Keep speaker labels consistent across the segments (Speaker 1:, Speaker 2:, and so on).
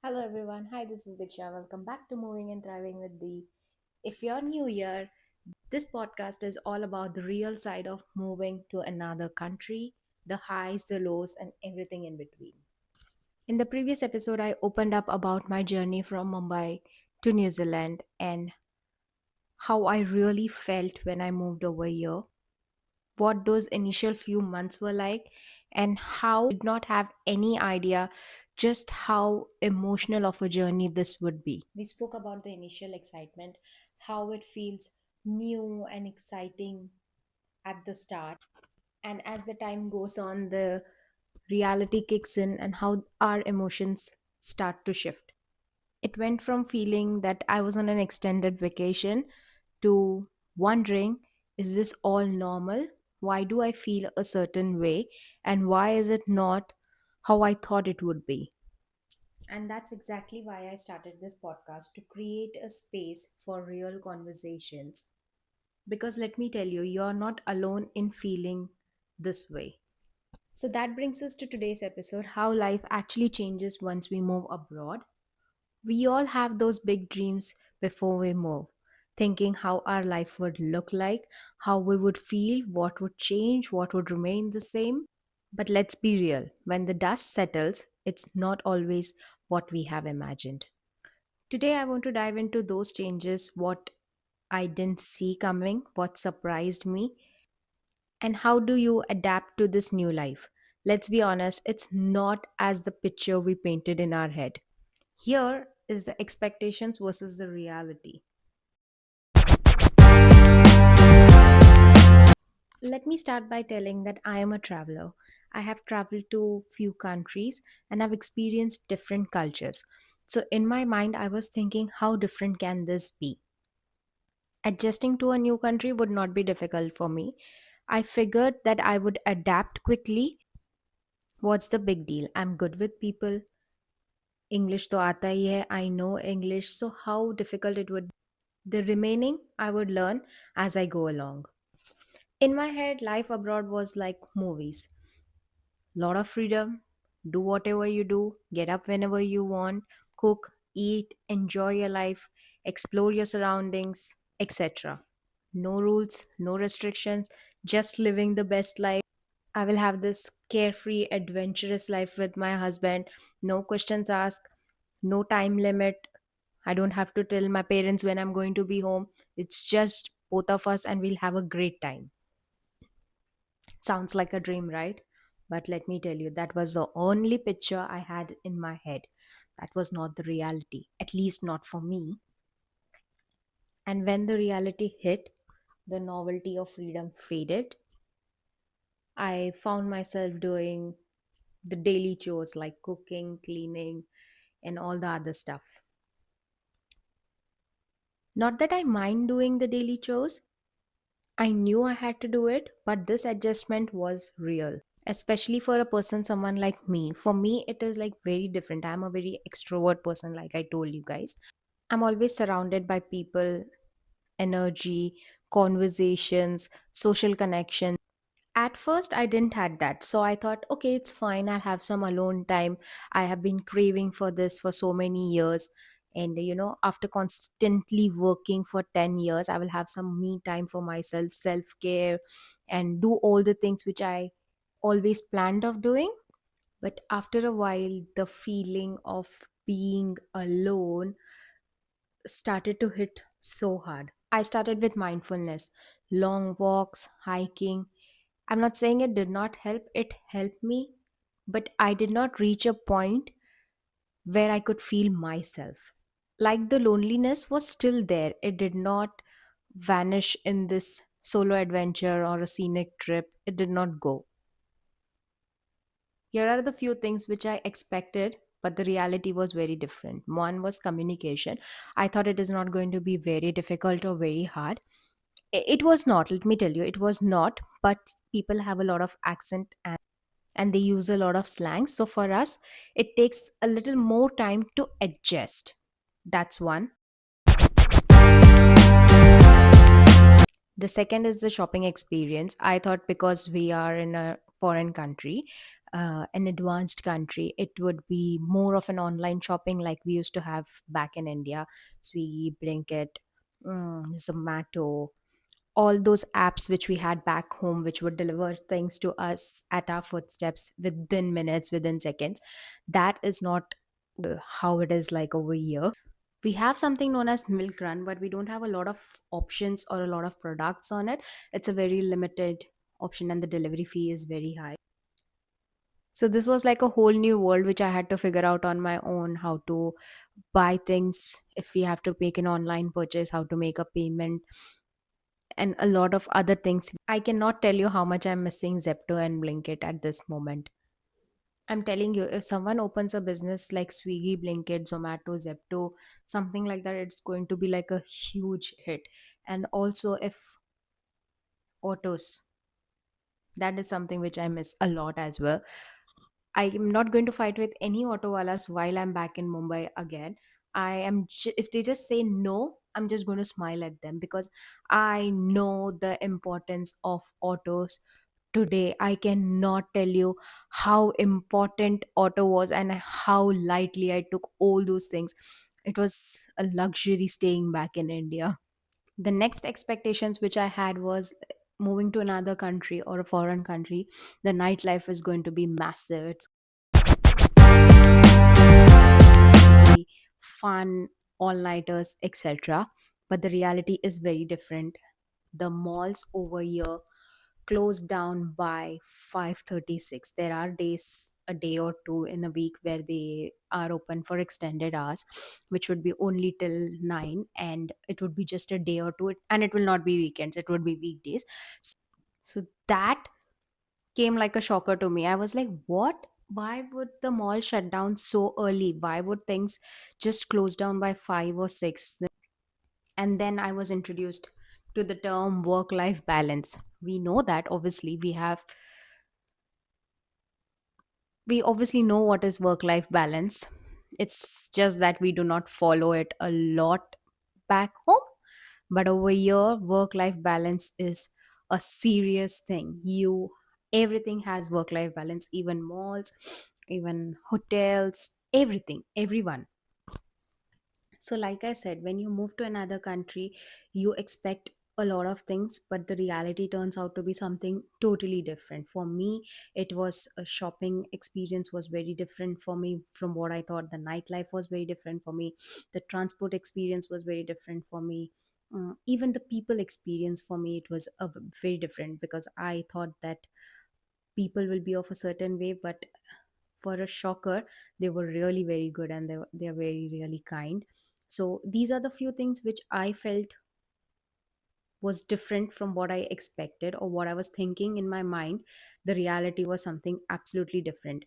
Speaker 1: Hello everyone. Hi, this is Diksha. Welcome back to Moving and Thriving with the. If you're new here, this podcast is all about the real side of moving to another country, the highs, the lows, and everything in between. In the previous episode, I opened up about my journey from Mumbai to New Zealand and how I really felt when I moved over here, what those initial few months were like, and how I did not have any idea just how emotional of a journey this would be. We spoke about the initial excitement, how it feels new and exciting at the start, and as the time goes on, the reality kicks in and how our emotions start to shift. It went from feeling that I was on an extended vacation to wondering, is this all normal? Why do I feel a certain way? And why is it not how I thought it would be? And that's exactly why I started this podcast to create a space for real conversations. Because let me tell you, you're not alone in feeling this way. So that brings us to today's episode, how life actually changes once we move abroad. We all have those big dreams before we move, thinking how our life would look like, how we would feel, what would change, what would remain the same. But let's be real, when the dust settles, it's not always what we have imagined. Today, I want to dive into those changes, what I didn't see coming, what surprised me, and how do you adapt to this new life. Let's be honest, it's not as the picture we painted in our head. Here is the expectations versus the reality. Let me start by telling that I am a traveler. I have traveled to few countries and I've experienced different cultures. So in my mind I was thinking, how different can this be? Adjusting to a new country would not be difficult for me. I figured that I would adapt quickly. What's the big deal? I'm good with people. English to aata hi hai. I know English. So how difficult it would be? The remaining I would learn as I go along. In my head, life abroad was like movies. Lot of freedom, do whatever you do, get up whenever you want, cook, eat, enjoy your life, explore your surroundings, etc. No rules, no restrictions, just living the best life. I will have this carefree, adventurous life with my husband. No questions asked, no time limit. I don't have to tell my parents when I'm going to be home. It's just both of us, and we'll have a great time. Sounds like a dream, right? But let me tell you, that was the only picture I had in my head. That was not the reality, at least not for me. And when the reality hit, the novelty of freedom faded. I found myself doing the daily chores like cooking, cleaning, and all the other stuff. Not that I mind doing the daily chores, I knew I had to do it, but this adjustment was real. Especially for a person, someone like me. For me, it is like very different. I'm a very extrovert person, like I told you guys. I'm always surrounded by people, energy, conversations, social connection. At first, I didn't had that. So I thought, okay, it's fine. I'll have some alone time. I have been craving for this for so many years. And, after constantly working for 10 years, I will have some me time for myself, self care, and do all the things which I always planned of doing. But after a while, the feeling of being alone started to hit so hard. I started with mindfulness, long walks, hiking. I'm not saying it did not help, it helped me, but I did not reach a point where I could feel myself. Like the loneliness was still there, it did not vanish in this solo adventure or a scenic trip, it did not go. Here are the few things which I expected, but the reality was very different. One was communication. I thought it is not going to be very difficult or very hard. It was not, let me tell you, it was not, but people have a lot of accent and they use a lot of slang. So for us, it takes a little more time to adjust. That's one. The second is the shopping experience. I thought because we are in a foreign country, an advanced country, it would be more of an online shopping like we used to have back in India. Swiggy, Blinkit, Zomato, all those apps which we had back home, which would deliver things to us at our footsteps within minutes, within seconds. That is not how it is like over here. We have something known as milk run, but we don't have a lot of options or a lot of products on it. It's a very limited option, and the delivery fee is very high. So this was like a whole new world which I had to figure out on my own, how to buy things if we have to make an online purchase, how to make a payment, and a lot of other things. I cannot tell you how much I'm missing Zepto and Blinkit at this moment. I'm telling you, if someone opens a business like Swiggy, Blinkit, Zomato, Zepto, something like that, it's going to be like a huge hit. And also, if autos, that is something which I miss a lot as well. I am not going to fight with any auto walas while I'm back in Mumbai again. If they just say no, I'm just going to smile at them because I know the importance of autos today. I cannot tell you how important auto was and how lightly I took all those things. It was a luxury staying back in India. The next expectations which I had was moving to another country or a foreign country. The nightlife is going to be massive. It's be fun, all nighters, etc. But the reality is very different. The malls over here close down by 5:36. There are days, a day or two in a week, where they are open for extended hours, which would be only till 9, and it would be just a day or two, and it will not be weekends, it would be weekdays. So that came like a shocker to me. I was like, what? Why would the mall shut down so early? Why would things just close down by 5 or 6? And then I was introduced to the term work life balance. We know that, obviously, we obviously know what is work life balance. It's just that we do not follow it a lot back home. But over here, work life balance is a serious thing. Everything has work life balance, even malls, even hotels, everything, everyone. So, like I said, when you move to another country, you expect a lot of things, but the reality turns out to be something totally different. For me, it was a shopping experience was very different for me from what I thought. The nightlife was very different for me. The transport experience was very different for me. Even the people experience for me, it was very different because I thought that people will be of a certain way, but for a shocker, they were really very good, and they're very really kind. So these are the few things which I felt was different from what I expected or what I was thinking in my mind. The reality was something absolutely different.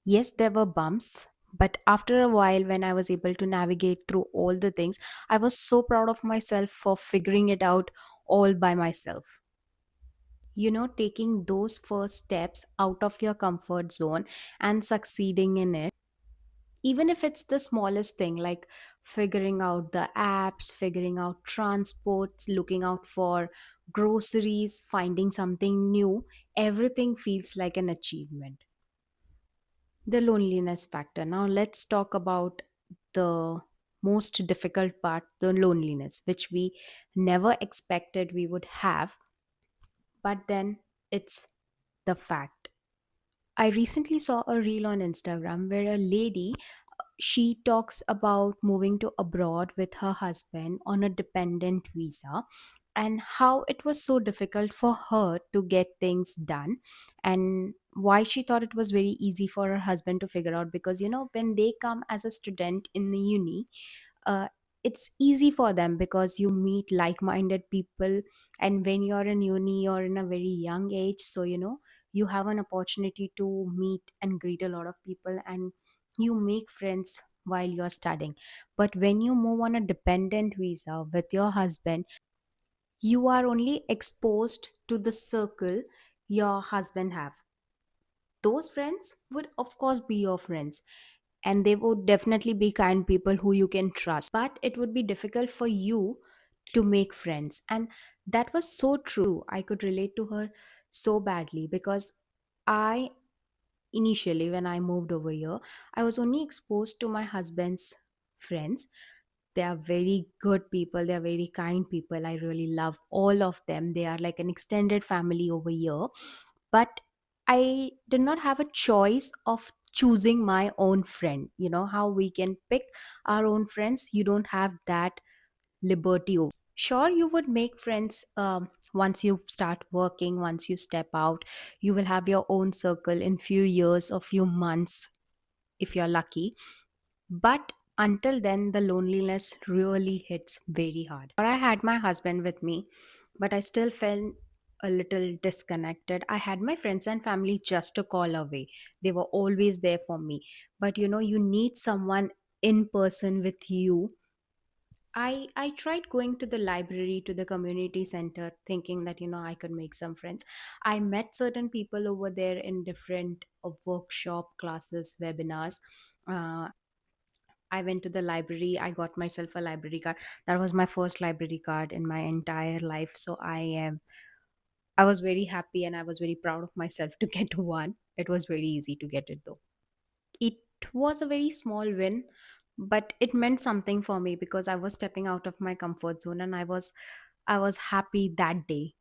Speaker 1: Yes, there were bumps, but after a while, when I was able to navigate through all the things, I was so proud of myself for figuring it out all by myself. Taking those first steps out of your comfort zone and succeeding in it, even if it's the smallest thing, like figuring out the apps, figuring out transports, looking out for groceries, finding something new, everything feels like an achievement. The loneliness factor. Now let's talk about the most difficult part, the loneliness, which we never expected we would have, but then it's the fact. I recently saw a reel on Instagram where a lady, she talks about moving to abroad with her husband on a dependent visa, and how it was so difficult for her to get things done, and why she thought it was very easy for her husband to figure out, because when they come as a student in the uni, uh, it's easy for them because you meet like-minded people, and when you're in uni, you're in a very young age, so you have an opportunity to meet and greet a lot of people, and you make friends while you're studying. But when you move on a dependent visa with your husband, you are only exposed to the circle your husband have. Those friends would of course be your friends, and they would definitely be kind people who you can trust, but it would be difficult for you to make friends. And that was so true. I could relate to her so badly because I initially when I moved over here, I was only exposed to my husband's friends. They are very good people, they are very kind people. I really love all of them. They are like an extended family over here. But I did not have a choice of choosing my own friend. You know how we can pick our own friends? You don't have that liberty. Sure, you would make friends once you start working, once you step out. You will have your own circle in few years or few months if you're lucky. But until then, the loneliness really hits very hard. Or I had my husband with me, but I still felt a little disconnected. I had my friends and family just a call away. They were always there for me. But you need someone in person with you. I tried going to the library, to the community center, thinking that I could make some friends. I met certain people over there in different workshop classes, webinars. uh, I went to the library. I got myself a library card. That was my first library card in my entire life. So I was very happy and I was very proud of myself to get one. It was very easy to get it though. It was a very small win, but it meant something for me because I was stepping out of my comfort zone and I was happy that day.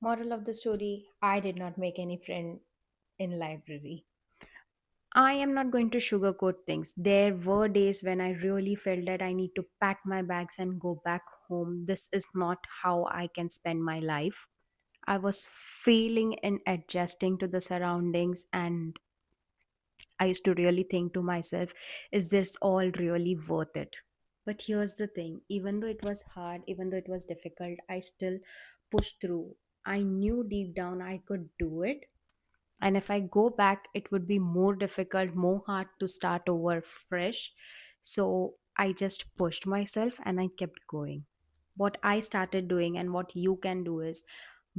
Speaker 1: Moral of the story, I did not make any friend in library. I am not going to sugarcoat things. There were days when I really felt that I need to pack my bags and go back home. This is not how I can spend my life. I was failing in adjusting to the surroundings, and I used to really think to myself, is this all really worth it? But here's the thing, even though it was hard, even though it was difficult, I still pushed through. I knew deep down I could do it. And if I go back, it would be more difficult, more hard to start over fresh. So I just pushed myself and I kept going. What I started doing and what you can do is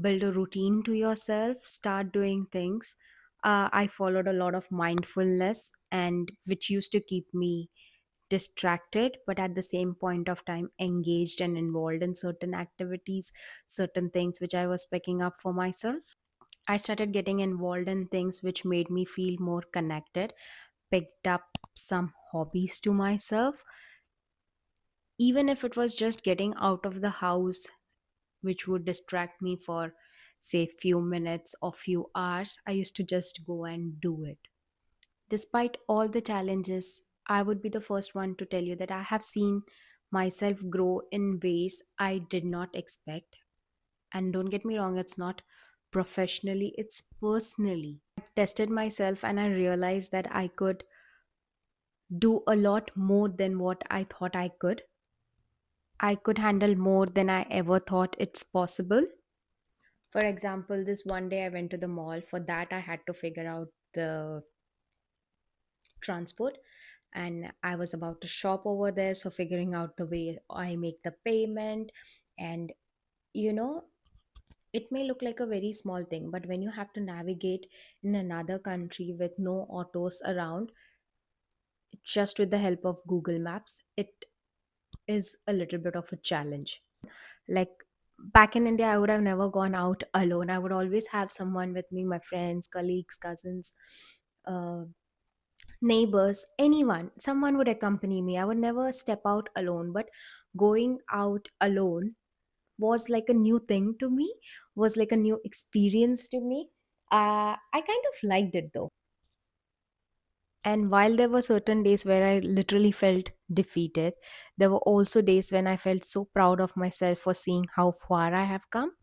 Speaker 1: build a routine to yourself, start doing things. I followed a lot of mindfulness, and which used to keep me distracted, but at the same point of time engaged and involved in certain activities, certain things which I was picking up for myself. I started getting involved in things which made me feel more connected, picked up some hobbies to myself, even if it was just getting out of the house, which would distract me for, say, few minutes or few hours. I used to just go and do it. Despite all the challenges, I would be the first one to tell you that I have seen myself grow in ways I did not expect. And don't get me wrong, it's not professionally, it's personally. I've tested myself and I realized that I could do a lot more than what I thought I could. I could handle more than I ever thought it's possible. For example, this one day I went to the mall. For that, I had to figure out the transport, and I was about to shop over there. So, figuring out the way I make the payment, and you know, it may look like a very small thing, but when you have to navigate in another country with no autos around, just with the help of Google Maps, it is a little bit of a challenge. Like back in India, I would have never gone out alone. I would always have someone with me, my friends, colleagues, cousins, uh, neighbors, anyone. Someone would accompany me. I would never step out alone. But going out alone was like a new thing to me, was like a new experience to me. I kind of liked it though. And while there were certain days where I literally felt defeated, there were also days when I felt so proud of myself for seeing how far I have come.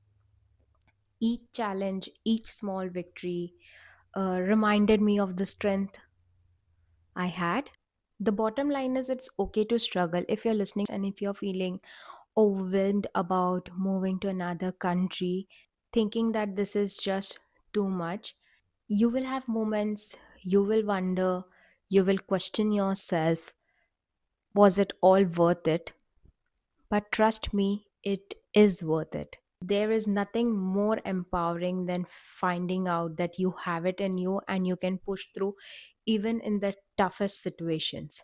Speaker 1: Each challenge, each small victory reminded me of the strength I had. The bottom line is it's okay to struggle if you're listening and if you're feeling overwhelmed about moving to another country, thinking that this is just too much. You will have moments, you will wonder, you will question yourself, was it all worth it? But trust me, it is worth it. There is nothing more empowering than finding out that you have it in you and you can push through even in the toughest situations.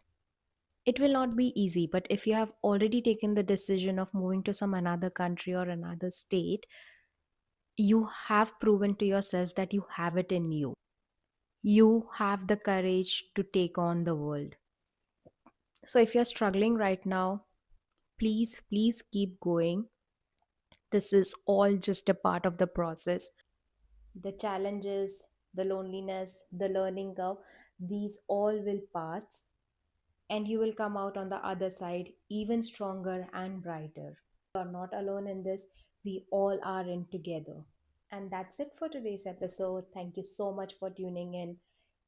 Speaker 1: It will not be easy, but if you have already taken the decision of moving to some another country or another state, you have proven to yourself that you have it in you. You have the courage to take on the world. So if you're struggling right now, please keep going. This is all just a part of the process. The challenges, the loneliness, the learning curve, these all will pass, and you will come out on the other side even stronger and brighter. You are not alone in this. We all are in together. And that's it for today's episode. Thank you so much for tuning in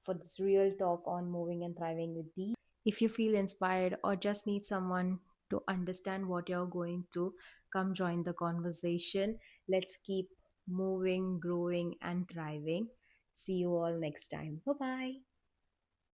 Speaker 1: for this real talk on moving and thriving with these. If you feel inspired or just need someone to understand what you're going through, come join the conversation. Let's keep moving, growing, and thriving. See you all next time. Bye bye.